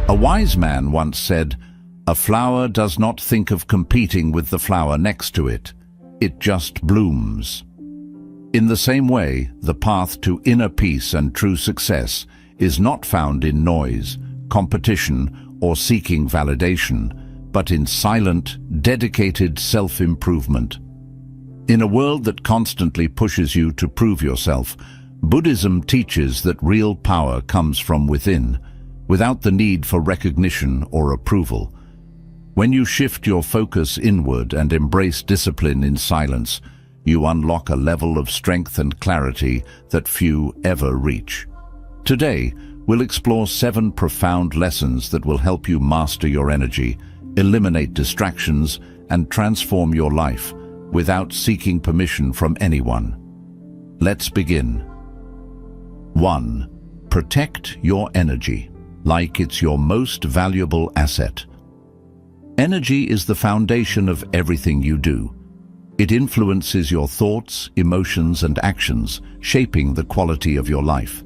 A wise man once said, "A flower does not think of competing with the flower next to it. It just blooms." In the same way, the path to inner peace and true success is not found in noise, competition, or seeking validation, but in silent, dedicated self-improvement. In a world that constantly pushes you to prove yourself, Buddhism teaches that real power comes from within, without the need for recognition or approval. When you shift your focus inward and embrace discipline in silence, you unlock a level of strength and clarity that few ever reach. Today, we'll explore 7 profound lessons that will help you master your energy, eliminate distractions, and transform your life without seeking permission from anyone. Let's begin. 1. Protect your energy, like it's your most valuable asset. Energy is the foundation of everything you do. It influences your thoughts, emotions, and actions, shaping the quality of your life.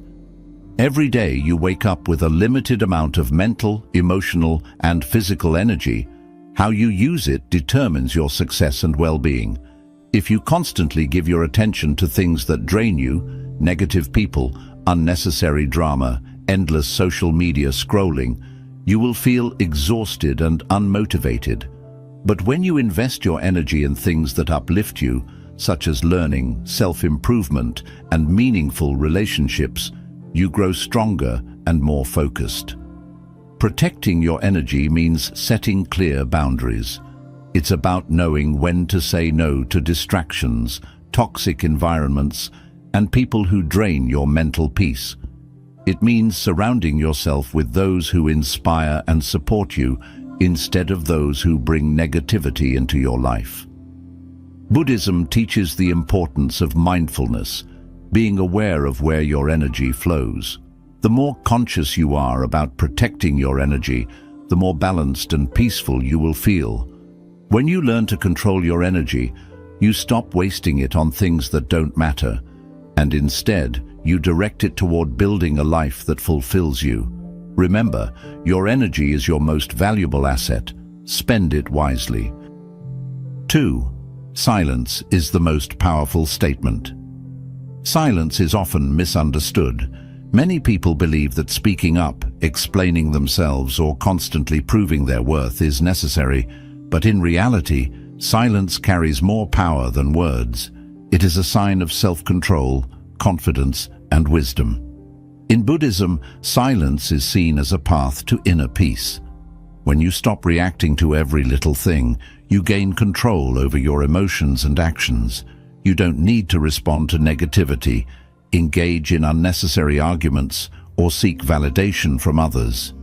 Every day you wake up with a limited amount of mental, emotional, and physical energy. How you use it determines your success and well-being. If you constantly give your attention to things that drain you, negative people, unnecessary drama, endless social media scrolling, you will feel exhausted and unmotivated. But when you invest your energy in things that uplift you, such as learning, self-improvement, and meaningful relationships, you grow stronger and more focused. Protecting your energy means setting clear boundaries. It's about knowing when to say no to distractions, toxic environments, and people who drain your mental peace. It means surrounding yourself with those who inspire and support you instead of those who bring negativity into your life. Buddhism teaches the importance of mindfulness, being aware of where your energy flows. The more conscious you are about protecting your energy, the more balanced and peaceful you will feel. When you learn to control your energy, you stop wasting it on things that don't matter, and instead, you direct it toward building a life that fulfills you. Remember, your energy is your most valuable asset. Spend it wisely. 2. Silence is the most powerful statement. Silence is often misunderstood. Many people believe that speaking up, explaining themselves, or constantly proving their worth is necessary, but in reality, silence carries more power than words. It is a sign of self-control, confidence, and wisdom. In Buddhism, silence is seen as a path to inner peace. When you stop reacting to every little thing, you gain control over your emotions and actions. You don't need to respond to negativity, engage in unnecessary arguments, or seek validation from others.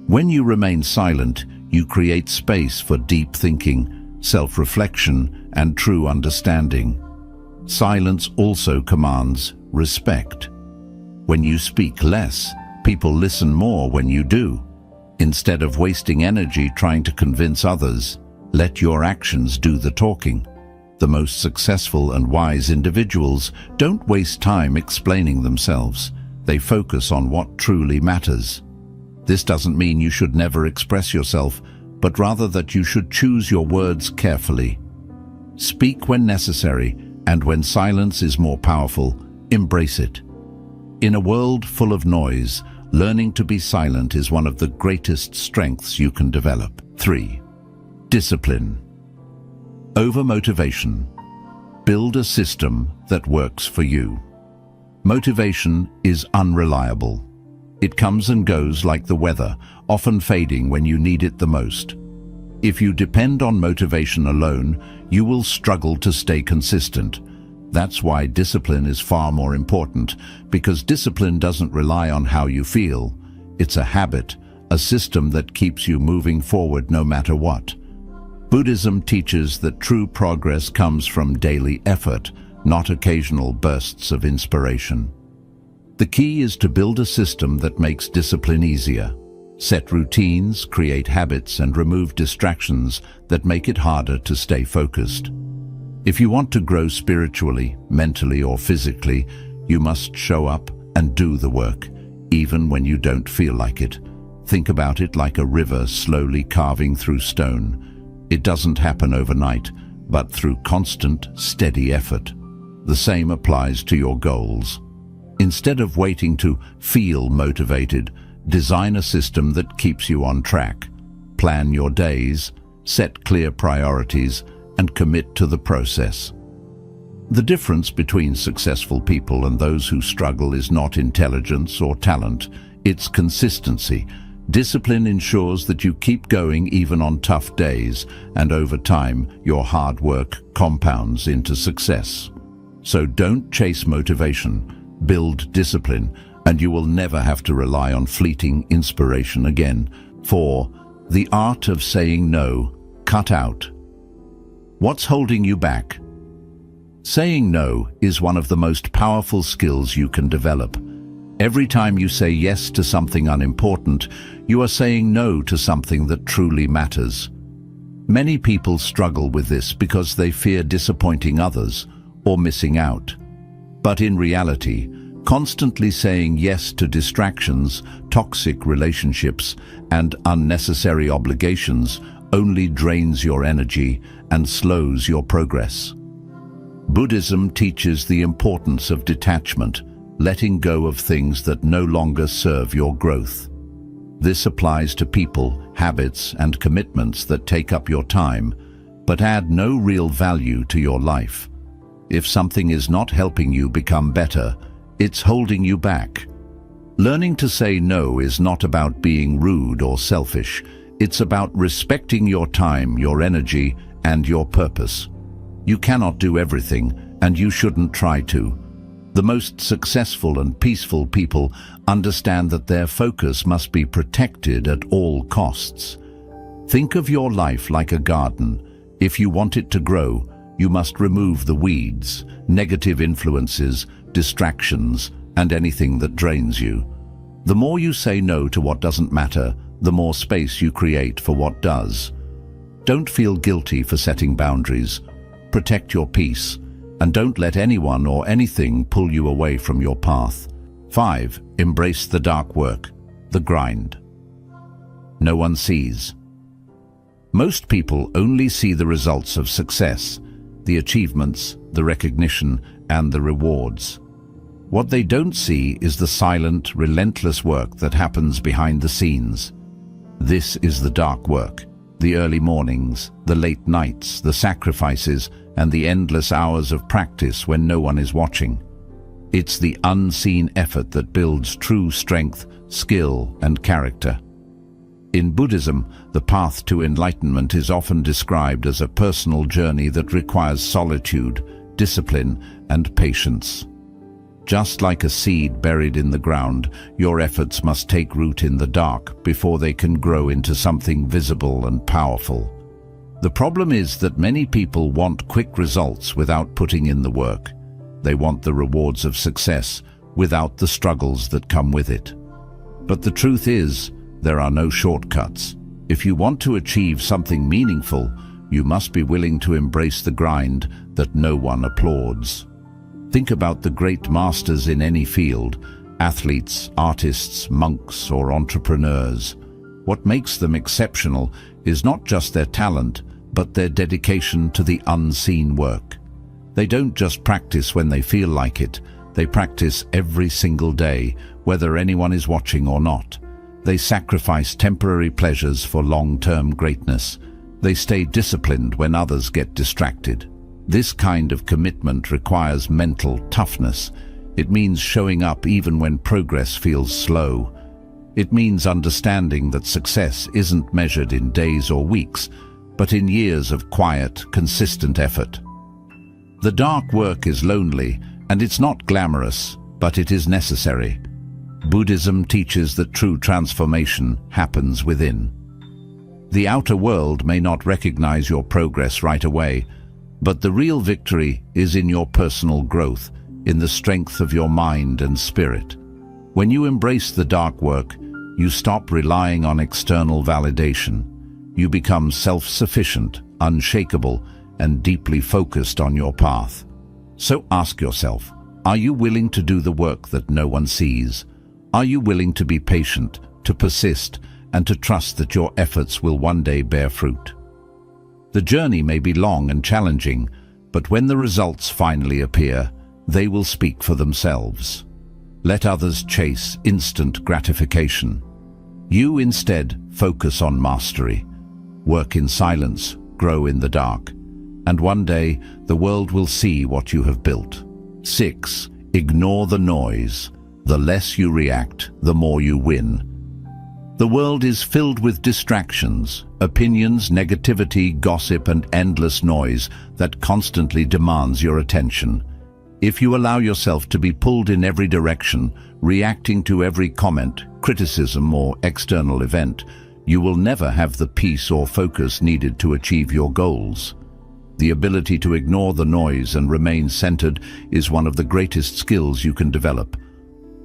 When you remain silent, you create space for deep thinking, self-reflection, and true understanding. Silence also commands respect. When you speak less, people listen more when you do. Instead of wasting energy trying to convince others, let your actions do the talking. The most successful and wise individuals don't waste time explaining themselves. They focus on what truly matters. This doesn't mean you should never express yourself, but rather that you should choose your words carefully. Speak when necessary, and when silence is more powerful, embrace it. In a world full of noise, learning to be silent is one of the greatest strengths you can develop. 3. Discipline. Over motivation. Build a system that works for you. Motivation is unreliable. It comes and goes like the weather, often fading when you need it the most. If you depend on motivation alone, you will struggle to stay consistent. That's why discipline is far more important, because discipline doesn't rely on how you feel. It's a habit, a system that keeps you moving forward no matter what. Buddhism teaches that true progress comes from daily effort, not occasional bursts of inspiration. The key is to build a system that makes discipline easier. Set routines, create habits, and remove distractions that make it harder to stay focused. If you want to grow spiritually, mentally, or physically, you must show up and do the work, even when you don't feel like it. Think about it like a river slowly carving through stone. It doesn't happen overnight, but through constant, steady effort. The same applies to your goals. Instead of waiting to feel motivated, design a system that keeps you on track. Plan your days, set clear priorities, and commit to the process. The difference between successful people and those who struggle is not intelligence or talent, it's consistency. Discipline ensures that you keep going even on tough days, and over time, your hard work compounds into success. So don't chase motivation, build discipline, and you will never have to rely on fleeting inspiration again. 4. The art of saying no. Cut out. What's holding you back? Saying no is one of the most powerful skills you can develop. Every time you say yes to something unimportant, you are saying no to something that truly matters. Many people struggle with this because they fear disappointing others or missing out. But in reality, constantly saying yes to distractions, toxic relationships, and unnecessary obligations only drains your energy and slows your progress. Buddhism teaches the importance of detachment, letting go of things that no longer serve your growth. This applies to people, habits, and commitments that take up your time, but add no real value to your life. If something is not helping you become better, it's holding you back. Learning to say no is not about being rude or selfish. It's about respecting your time, your energy, and your purpose. You cannot do everything, and you shouldn't try to. The most successful and peaceful people understand that their focus must be protected at all costs. Think of your life like a garden. If you want it to grow, you must remove the weeds, negative influences, distractions, and anything that drains you. The more you say no to what doesn't matter, the more space you create for what does. Don't feel guilty for setting boundaries. Protect your peace, and don't let anyone or anything pull you away from your path. 5. Embrace the dark work, the grind. No one sees. Most people only see the results of success, the achievements, the recognition, and the rewards. What they don't see is the silent, relentless work that happens behind the scenes. This is the dark work. The early mornings, the late nights, the sacrifices, and the endless hours of practice when no one is watching. It's the unseen effort that builds true strength, skill, and character. In Buddhism, the path to enlightenment is often described as a personal journey that requires solitude, discipline, and patience. Just like a seed buried in the ground, your efforts must take root in the dark before they can grow into something visible and powerful. The problem is that many people want quick results without putting in the work. They want the rewards of success without the struggles that come with it. But the truth is, there are no shortcuts. If you want to achieve something meaningful, you must be willing to embrace the grind that no one applauds. Think about the great masters in any field, athletes, artists, monks, or entrepreneurs. What makes them exceptional is not just their talent, but their dedication to the unseen work. They don't just practice when they feel like it, they practice every single day, whether anyone is watching or not. They sacrifice temporary pleasures for long-term greatness. They stay disciplined when others get distracted. This kind of commitment requires mental toughness. It means showing up even when progress feels slow. It means understanding that success isn't measured in days or weeks, but in years of quiet, consistent effort. The dark work is lonely, and it's not glamorous, but it is necessary. Buddhism teaches that true transformation happens within. The outer world may not recognize your progress right away, but the real victory is in your personal growth, in the strength of your mind and spirit. When you embrace the dark work, you stop relying on external validation. You become self-sufficient, unshakable, and deeply focused on your path. So ask yourself, are you willing to do the work that no one sees? Are you willing to be patient, to persist, and to trust that your efforts will one day bear fruit. The journey may be long and challenging, but when the results finally appear, they will speak for themselves. Let others chase instant gratification. You instead focus on mastery. Work in silence, grow in the dark, and one day the world will see what you have built. 6. Ignore the noise. The less you react, the more you win. The world is filled with distractions, opinions, negativity, gossip, and endless noise that constantly demands your attention. If you allow yourself to be pulled in every direction, reacting to every comment, criticism, or external event, you will never have the peace or focus needed to achieve your goals. The ability to ignore the noise and remain centered is one of the greatest skills you can develop.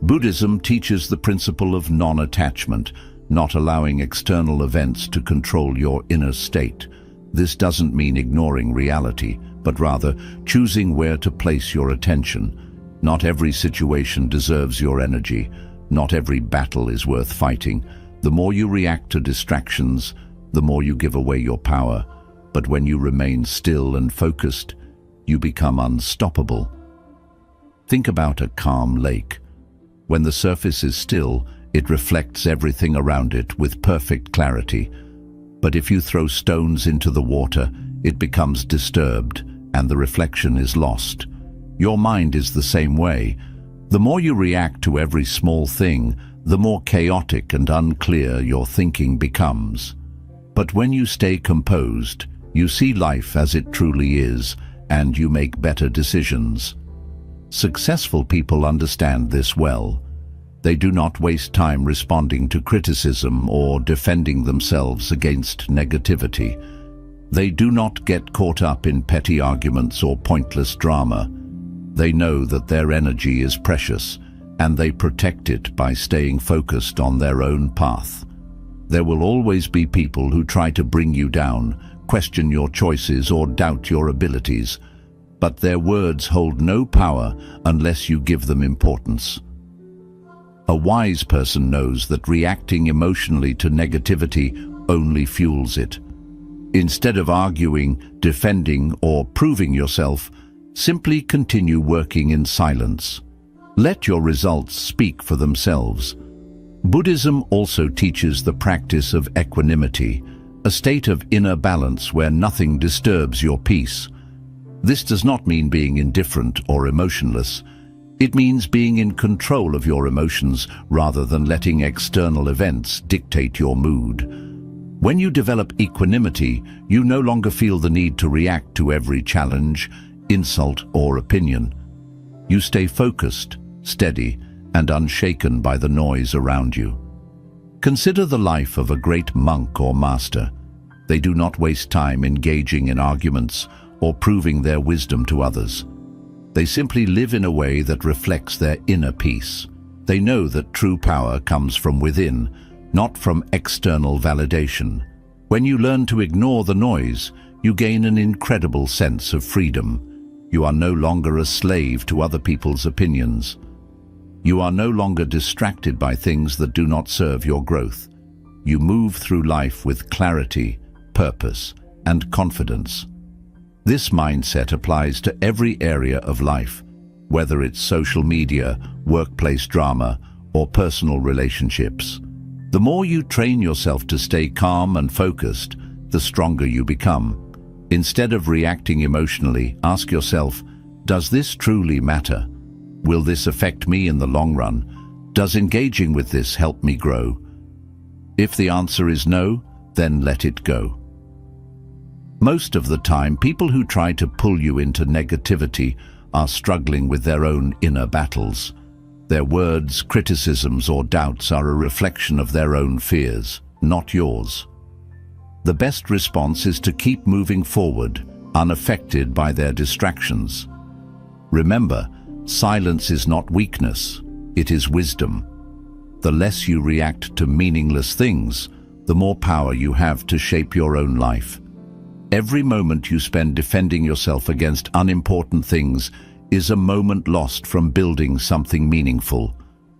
Buddhism teaches the principle of non-attachment, not allowing external events to control your inner state. This doesn't mean ignoring reality, but rather choosing where to place your attention. Not every situation deserves your energy. Not every battle is worth fighting. The more you react to distractions, the more you give away your power. But when you remain still and focused, you become unstoppable. Think about a calm lake. When the surface is still, it reflects everything around it with perfect clarity. But if you throw stones into the water, it becomes disturbed, and the reflection is lost. Your mind is the same way. The more you react to every small thing, the more chaotic and unclear your thinking becomes. But when you stay composed, you see life as it truly is, and you make better decisions. Successful people understand this well. They do not waste time responding to criticism or defending themselves against negativity. They do not get caught up in petty arguments or pointless drama. They know that their energy is precious, and they protect it by staying focused on their own path. There will always be people who try to bring you down, question your choices, or doubt your abilities, but their words hold no power unless you give them importance. A wise person knows that reacting emotionally to negativity only fuels it. Instead of arguing, defending, or proving yourself, simply continue working in silence. Let your results speak for themselves. Buddhism also teaches the practice of equanimity, a state of inner balance where nothing disturbs your peace. This does not mean being indifferent or emotionless. It means being in control of your emotions rather than letting external events dictate your mood. When you develop equanimity, you no longer feel the need to react to every challenge, insult, or opinion. You stay focused, steady, and unshaken by the noise around you. Consider the life of a great monk or master. They do not waste time engaging in arguments or proving their wisdom to others. They simply live in a way that reflects their inner peace. They know that true power comes from within, not from external validation. When you learn to ignore the noise, you gain an incredible sense of freedom. You are no longer a slave to other people's opinions. You are no longer distracted by things that do not serve your growth. You move through life with clarity, purpose, and confidence. This mindset applies to every area of life, whether it's social media, workplace drama, or personal relationships. The more you train yourself to stay calm and focused, the stronger you become. Instead of reacting emotionally, ask yourself, does this truly matter? Will this affect me in the long run? Does engaging with this help me grow? If the answer is no, then let it go. Most of the time, people who try to pull you into negativity are struggling with their own inner battles. Their words, criticisms, or doubts are a reflection of their own fears, not yours. The best response is to keep moving forward, unaffected by their distractions. Remember, silence is not weakness, it is wisdom. The less you react to meaningless things, the more power you have to shape your own life. Every moment you spend defending yourself against unimportant things is a moment lost from building something meaningful.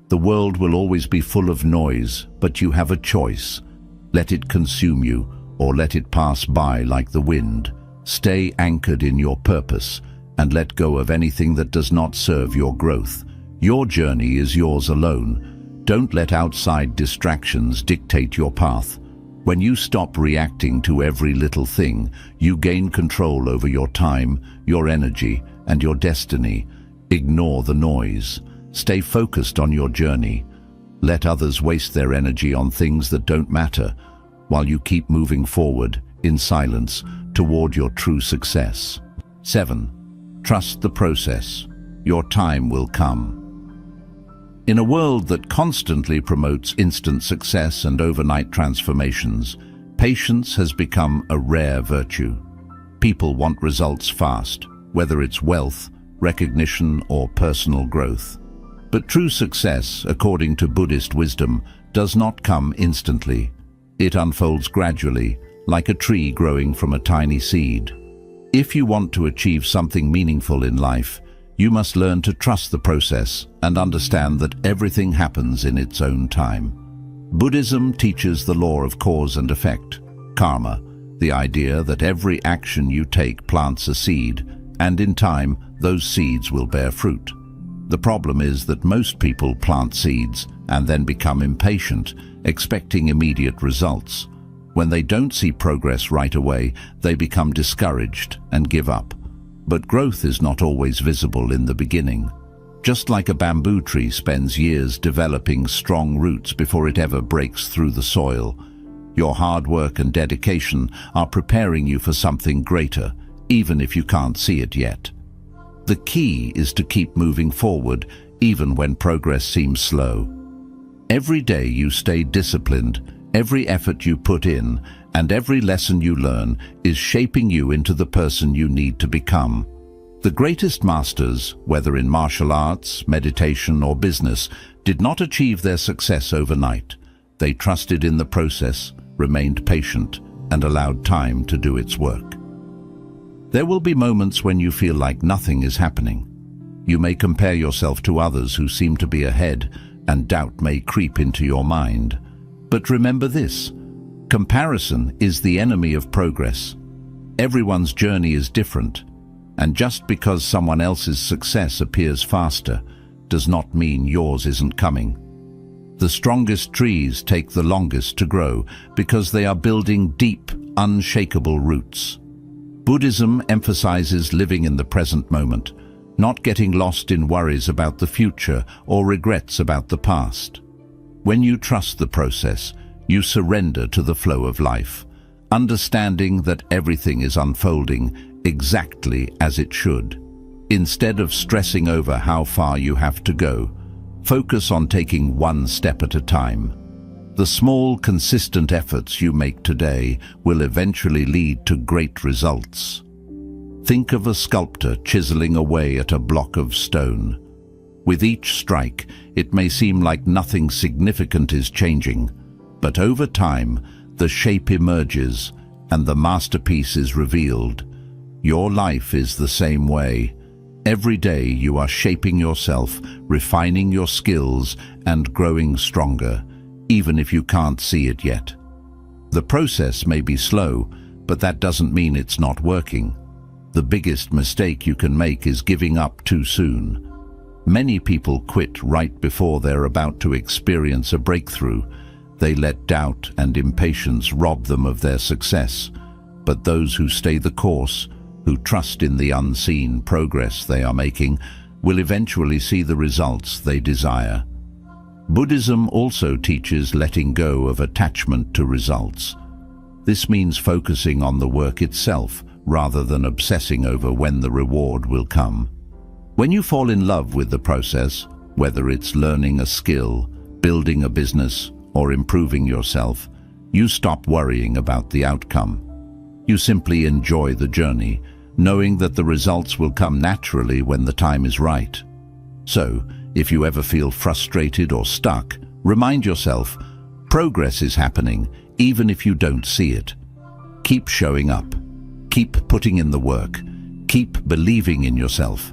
The world will always be full of noise, but you have a choice. Let it consume you, or let it pass by like the wind. Stay anchored in your purpose, and let go of anything that does not serve your growth. Your journey is yours alone. Don't let outside distractions dictate your path. When you stop reacting to every little thing, you gain control over your time, your energy, and your destiny. Ignore the noise. Stay focused on your journey. Let others waste their energy on things that don't matter, while you keep moving forward, in silence, toward your true success. 7. Trust the process. Your time will come. In a world that constantly promotes instant success and overnight transformations, patience has become a rare virtue. People want results fast, whether it's wealth, recognition, or personal growth. But true success, according to Buddhist wisdom, does not come instantly. It unfolds gradually, like a tree growing from a tiny seed. If you want to achieve something meaningful in life, you must learn to trust the process and understand that everything happens in its own time. Buddhism teaches the law of cause and effect, karma, the idea that every action you take plants a seed, and in time, those seeds will bear fruit. The problem is that most people plant seeds and then become impatient, expecting immediate results. When they don't see progress right away, they become discouraged and give up. But growth is not always visible in the beginning. Just like a bamboo tree spends years developing strong roots before it ever breaks through the soil, your hard work and dedication are preparing you for something greater, even if you can't see it yet. The key is to keep moving forward, even when progress seems slow. Every day you stay disciplined, every effort you put in, and every lesson you learn is shaping you into the person you need to become. The greatest masters, whether in martial arts, meditation, or business, did not achieve their success overnight. They trusted in the process, remained patient, and allowed time to do its work. There will be moments when you feel like nothing is happening. You may compare yourself to others who seem to be ahead, and doubt may creep into your mind. But remember this: comparison is the enemy of progress. Everyone's journey is different, and just because someone else's success appears faster does not mean yours isn't coming. The strongest trees take the longest to grow because they are building deep, unshakable roots. Buddhism emphasizes living in the present moment, not getting lost in worries about the future or regrets about the past. When you trust the process, you surrender to the flow of life, understanding that everything is unfolding exactly as it should. Instead of stressing over how far you have to go, focus on taking one step at a time. The small, consistent efforts you make today will eventually lead to great results. Think of a sculptor chiseling away at a block of stone. With each strike, it may seem like nothing significant is changing, but over time, the shape emerges and the masterpiece is revealed. Your life is the same way. Every day you are shaping yourself, refining your skills, and growing stronger, even if you can't see it yet. The process may be slow, but that doesn't mean it's not working. The biggest mistake you can make is giving up too soon. Many people quit right before they're about to experience a breakthrough. They let doubt and impatience rob them of their success. But those who stay the course, who trust in the unseen progress they are making, will eventually see the results they desire. Buddhism also teaches letting go of attachment to results. This means focusing on the work itself rather than obsessing over when the reward will come. When you fall in love with the process, whether it's learning a skill, building a business, or improving yourself, you stop worrying about the outcome. You simply enjoy the journey, knowing that the results will come naturally when the time is right. So, if you ever feel frustrated or stuck, remind yourself, progress is happening, even if you don't see it. Keep showing up. Keep putting in the work. Keep believing in yourself.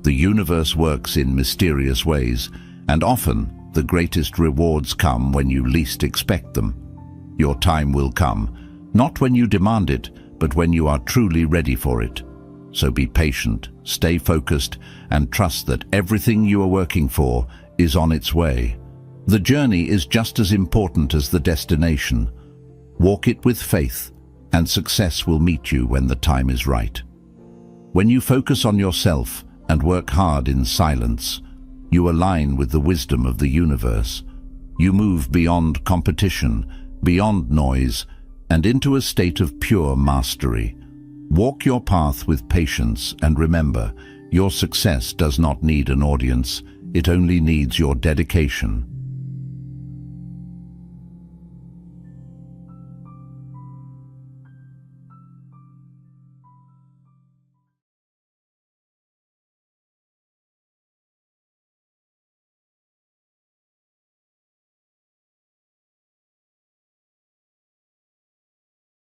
The universe works in mysterious ways, and often the greatest rewards come when you least expect them. Your time will come, not when you demand it, but when you are truly ready for it. So be patient, stay focused, and trust that everything you are working for is on its way. The journey is just as important as the destination. Walk it with faith, and success will meet you when the time is right. When you focus on yourself and work hard in silence, you align with the wisdom of the universe. You move beyond competition, beyond noise, and into a state of pure mastery. Walk your path with patience and remember, your success does not need an audience, it only needs your dedication.